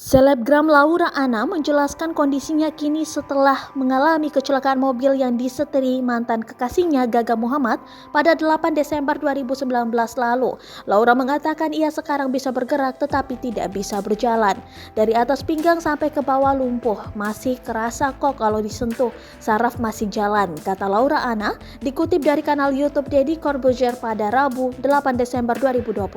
Selebgram Laura Anna menjelaskan kondisinya kini setelah mengalami kecelakaan mobil yang disetiri mantan kekasihnya Gaga Muhammad pada 8 Desember 2019 lalu. Laura mengatakan ia sekarang bisa bergerak tetapi tidak bisa berjalan. Dari atas pinggang sampai ke bawah lumpuh, masih kerasa kok kalau disentuh, saraf masih jalan, kata Laura Anna dikutip dari kanal YouTube Deddy Corbuzier pada Rabu 8 Desember 2021.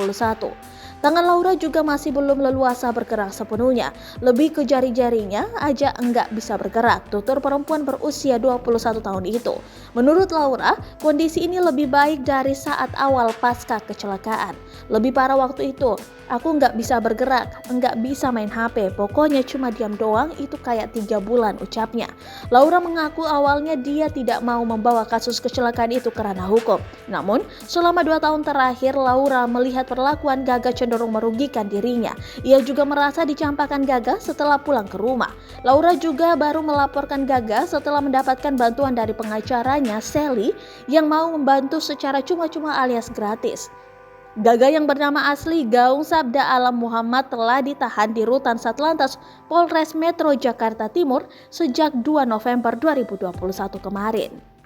Tangan Laura juga masih belum leluasa bergerak sepenuhnya. Lebih ke jari-jarinya aja enggak bisa bergerak, tutur perempuan berusia 21 tahun itu. Menurut Laura, kondisi ini lebih baik dari saat awal pasca kecelakaan. Lebih parah waktu itu, aku nggak bisa bergerak, nggak bisa main HP, pokoknya cuma diam doang, itu kayak 3 bulan, ucapnya. Laura mengaku awalnya dia tidak mau membawa kasus kecelakaan itu ke ranah hukum. Namun, selama 2 tahun terakhir, Laura melihat perlakuan Gaga cenderung merugikan dirinya. Ia juga merasa dicampakkan Gaga setelah pulang ke rumah. Laura juga baru melaporkan Gaga setelah mendapatkan bantuan dari pengacaranya, Sally, yang mau membantu secara cuma-cuma alias gratis. Gaga yang bernama asli Gaung Sabda Alam Muhammad telah ditahan di Rutan Satlantas Polres Metro Jakarta Timur sejak 2 November 2021 kemarin.